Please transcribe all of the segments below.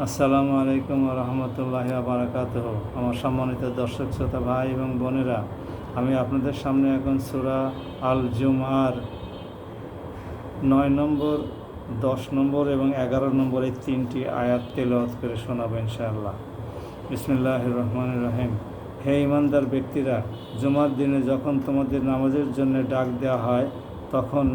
আসসালামু আলাইকুম ওয়া রাহমাতুল্লাহি ওয়া বারাকাতুহু। আমার সম্মানিত দর্শক শ্রোতা ভাই এবং বোনেরা, আমি আপনাদের সামনে এখন সূরা আল জুমার 9 নম্বর, 10 নম্বর এবং 11 নম্বর এই তিনটি আয়াত তেলাওয়াত করে শোনাবো ইনশাআল্লাহ। বিসমিল্লাহির রহমানির রহিম। হে ঈমানদার ব্যক্তিরা, জুমার দিনে যখন তোমাদের নামাজের জন্য ডাক দেওয়া হয়, তখন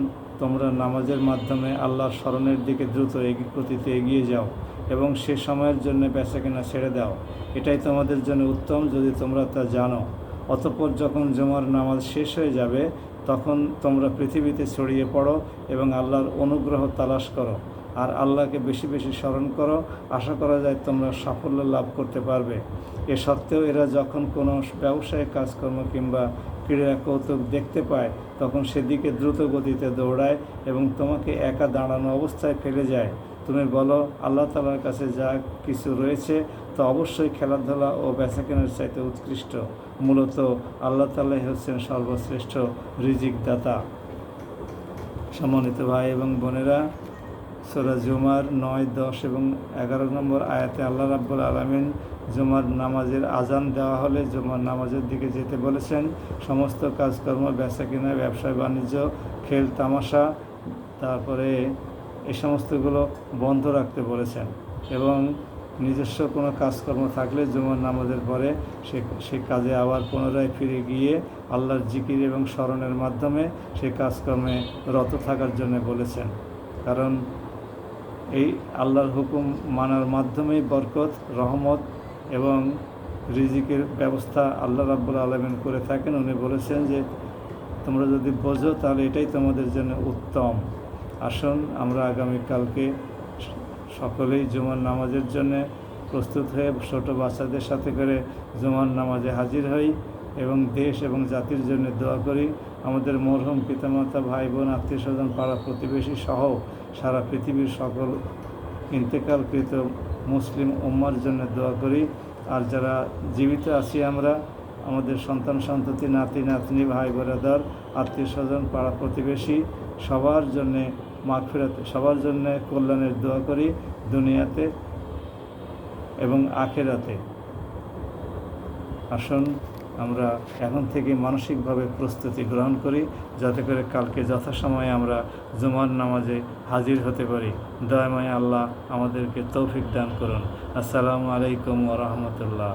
তোমরা নামাজের মাধ্যমে আল্লাহর স্মরণের দিকে দ্রুত গতিতে এগিয়ে যাও এবং সে সময়ের জন্য বেচাকেনা ছেড়ে দাও। এটাই তোমাদের জন্য উত্তম যদি তোমরা তা জানো। অতঃপর যখন জুমার নামাজ শেষ হয়ে যাবে, তখন তোমরা পৃথিবীতে ছড়িয়ে পড়ো এবং আল্লাহর অনুগ্রহ তালাশ করো আর আল্লাহকে বেশি বেশি স্মরণ করো। আশা করা যায় তোমরা সাফল্য লাভ করতে পারবে। এ সত্ত্বেও এরা যখন কোনো ব্যবসায়িক কাজকর্ম কিংবা ক্রীড়া কৌতুক দেখতে পায়, তখন সেদিকে দ্রুত গতিতে দৌড়ায় এবং তোমাকে একা দাঁড়ানো অবস্থায় ফেলে যায়। তুমি বলো, আল্লাহ তাআলার কাছে যা কিছু রয়েছে তা অবশ্যই খেলাধুলা ও বেচাকেনার চাইতে উৎকৃষ্ট। মূলত আল্লাহ তাআলাই হচ্ছেন সর্বশ্রেষ্ঠ রিজিক দাতা। সম্মানিত ভাই এবং বোনেরা, সূরা জুমার 9, 10 এবং 11 নম্বর আয়াতে আল্লাহ রাব্বুল আলামিন জুমার নামাজের আজান দেওয়া হলে জুমার নামাজের দিকে যেতে বলেছেন। সমস্ত কাজকর্ম, বেচাকেনা, ব্যবসা বাণিজ্য, খেল তামাশা, তারপরে এই সমস্তগুলো বন্ধ রাখতে বলেছেন এবং নিজস্ব কোনো কাজকর্ম থাকলে জুমার নামাজের পরে সে কাজে আবার পুনরায় ফিরে গিয়ে আল্লাহর জিকির এবং স্মরণের মাধ্যমে সে কাজকর্মে রত থাকার জন্য বলেছেন। কারণ এই আল্লাহর হুকুম মানার মাধ্যমেই বরকত, রহমত এবং রিজিকের ব্যবস্থা আল্লাহ রাব্বুল আলামিন করে থাকেন। উনি বলেছেন যে তোমরা যদি বোঝো তাহলে এটাই তোমাদের জন্য উত্তম। আসুন আমরা আগামীকালকে সকলেই জুমার নামাজের জন্য প্রস্তুত হয়ে ছোটো বাচ্চাদের সাথে করে জুমার নামাজে হাজির হই এবং দেশ এবং জাতির জন্য দোয়া করি। আমাদের মরহুম পিতামাতা, ভাই বোন, আত্মীয় স্বজন, পাড়া প্রতিবেশী সহ সারা পৃথিবীর সকল ইন্তেকালকৃত মুসলিম উম্মার জন্য দোয়া করি। আর যারা জীবিত আছি আমরা, আমাদের সন্তান সন্ততি, নাতি নাতনি, ভাই ব্রাদার, আত্মীয় স্বজন, পাড়া প্রতিবেশী সবার জন্যে মাগফিরাত, সবার জন্য কল্যাণের দোয়া করি দুনিয়াতে এবং আখিরাতে। আসুন আমরা এখন থেকে মানসিকভাবে প্রস্তুতি গ্রহণ করি, যাতে করে কালকে যথাসময়ে আমরা জুমার নামাজে হাজির হতে পারি। দয়াময় আল্লাহ আমাদেরকে তৌফিক দান করুন। আসসালামু আলাইকুম ওয়া রাহমাতুল্লাহ।